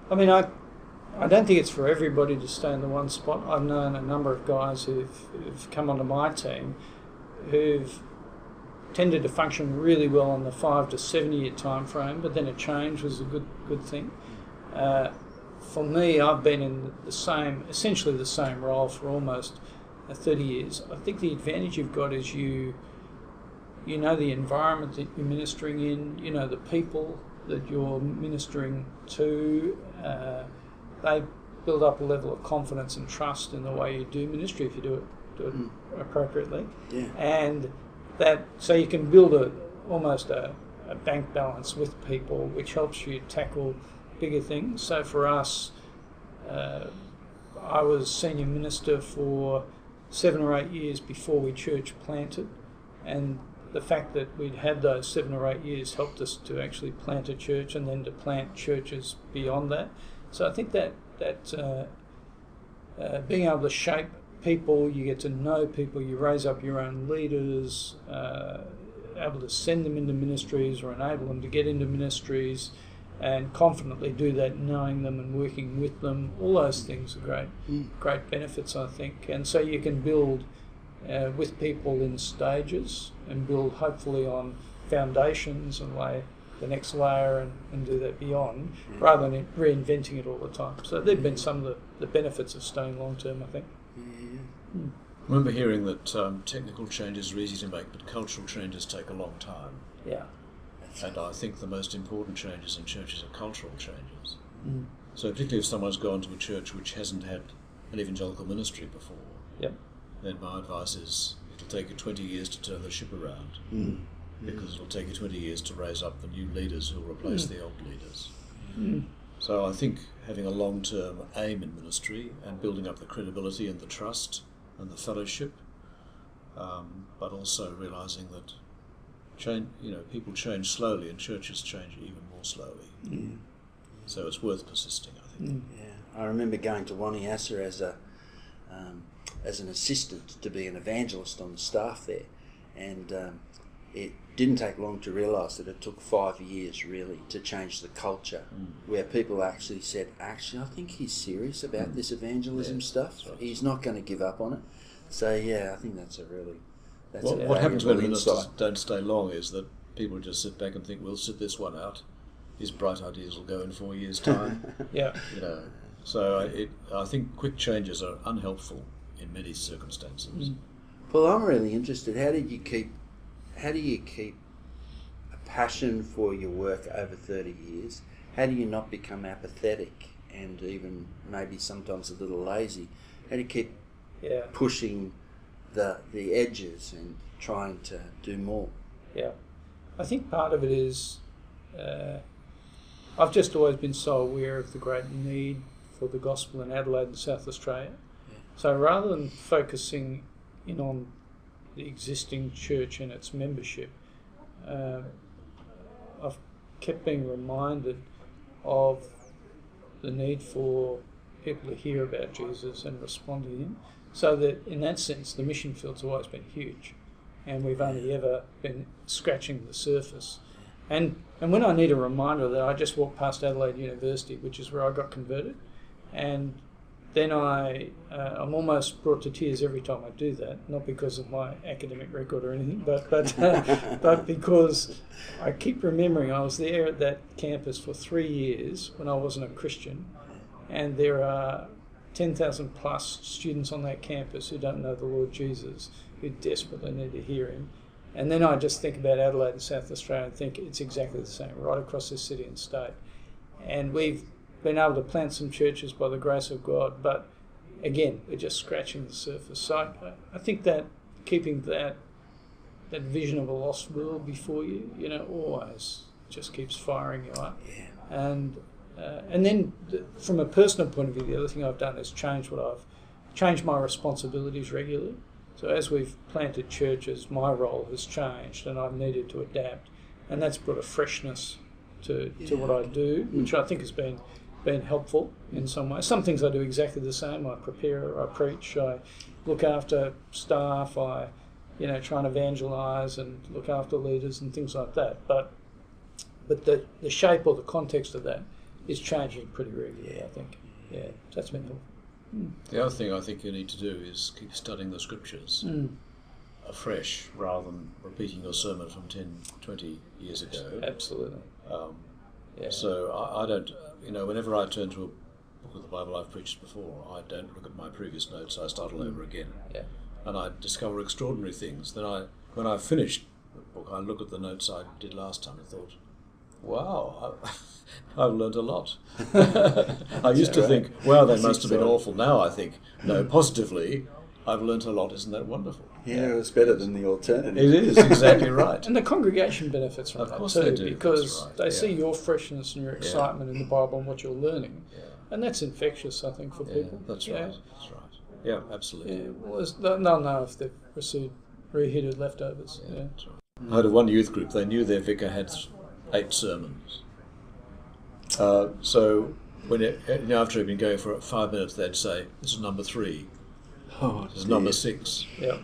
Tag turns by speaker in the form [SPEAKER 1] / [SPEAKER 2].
[SPEAKER 1] I mean, I don't think it's for everybody to stay in the one spot. I've known a number of guys who've come onto my team who've tended to function really well on the 5 to 7 year time frame, but then a change was a good thing. For me, I've been in essentially the same role for almost 30 years. I think the advantage you've got is you know the environment that you're ministering in, you know the people that you're ministering to. They build up a level of confidence and trust in the way you do ministry if you do it appropriately.
[SPEAKER 2] Yeah.
[SPEAKER 1] And so you can build almost a bank balance with people, which helps you tackle bigger things. So for us, I was senior minister for 7 or 8 years before we church planted, and the fact that we'd had those 7 or 8 years helped us to actually plant a church and then to plant churches beyond that. So I think that being able to shape people, you get to know people, you raise up your own leaders, able to send them into ministries or enable them to get into ministries and confidently do that, knowing them and working with them. All those things are great benefits, I think. And so you can build with people in stages and build hopefully on foundations and lay the next layer and do that beyond, rather than reinventing it all the time. So there have been some of the benefits of staying long term, I think.
[SPEAKER 3] I remember hearing that technical changes are easy to make, but cultural changes take a long time.
[SPEAKER 1] Yeah.
[SPEAKER 3] And I think the most important changes in churches are cultural changes. So particularly if someone's gone to a church which hasn't had an evangelical ministry before, then my advice is it'll take you 20 years to turn the ship around, because it'll take you 20 years to raise up the new leaders who will replace the old leaders. So I think having a long-term aim in ministry and building up the credibility and the trust and the fellowship, but also realising that people change slowly and churches change even more slowly. So it's worth persisting, I think.
[SPEAKER 2] I remember going to Waniasa as an assistant to be an evangelist on the staff there, and it didn't take long to realise that it took 5 years really to change the culture, where people actually said, I think he's serious about this evangelism stuff. Right. He's not going to give up on it. So I think that's what
[SPEAKER 3] happens when ministers don't stay long is that people just sit back and think, we'll sit this one out. His bright ideas will go in 4 years' time. So I think quick changes are unhelpful in many circumstances.
[SPEAKER 2] Well, I'm really interested. How do you keep a passion for your work over 30 years? How do you not become apathetic and even maybe sometimes a little lazy? How do you keep pushing the edges and trying to do more?
[SPEAKER 1] I think part of it is I've just always been so aware of the great need for the gospel in Adelaide and South Australia. So rather than focusing in on the existing church and its membership, I've kept being reminded of the need for people to hear about Jesus and respond to him. So that in that sense, the mission field's always been huge, and we've only ever been scratching the surface. And when I need a reminder of that, I just walk past Adelaide University, which is where I got converted, and then I'm almost brought to tears every time I do that, not because of my academic record or anything, but because I keep remembering I was there at that campus for 3 years when I wasn't a Christian, and there are 10,000 plus students on that campus who don't know the Lord Jesus, who desperately need to hear him. And then I just think about Adelaide and South Australia and think it's exactly the same, right across this city and state. And we've been able to plant some churches by the grace of God, but again, we're just scratching the surface. So I think that keeping that vision of a lost world before you, always just keeps firing you up. And then from a personal point of view, the other thing I've done is changed my responsibilities regularly. So as we've planted churches, my role has changed and I've needed to adapt. And that's brought a freshness to what I do, which I think has been helpful in some ways. Some things I do exactly the same. I prepare, I preach, I look after staff, I try and evangelise and look after leaders and things like that. But the shape or the context of that is changing pretty regularly, I think. Yeah, that's been helpful.
[SPEAKER 3] The other thing I think you need to do is keep studying the scriptures afresh rather than repeating your sermon from 10, 20 years ago.
[SPEAKER 1] Absolutely.
[SPEAKER 3] So I don't, whenever I turn to a book of the Bible I've preached before, I don't look at my previous notes, I start all over again.
[SPEAKER 1] Yeah.
[SPEAKER 3] And I discover extraordinary things. Then when I've finished the book, I look at the notes I did last time and thought, wow, I've learned a lot. I used to think, wow, they must have been awful. Now I think, no, positively, I've learned a lot. Isn't that wonderful?
[SPEAKER 2] Yeah, it was better than the alternative.
[SPEAKER 3] It is, exactly right.
[SPEAKER 1] And the congregation benefits from that too,
[SPEAKER 3] they do,
[SPEAKER 1] because
[SPEAKER 3] right.
[SPEAKER 1] they see your freshness and your excitement in the Bible and what you're learning. Yeah. And that's infectious, I think, for people.
[SPEAKER 3] That's right. That's right. Yeah, absolutely.
[SPEAKER 1] Yeah, well, they'll know if they've reheated leftovers. Yeah.
[SPEAKER 3] That's right. I had one youth group, they knew their vicar had 8 sermons. So after he'd been going for 5 minutes, they'd say, "This is number 3. Oh, this is number 6.
[SPEAKER 1] Yeah.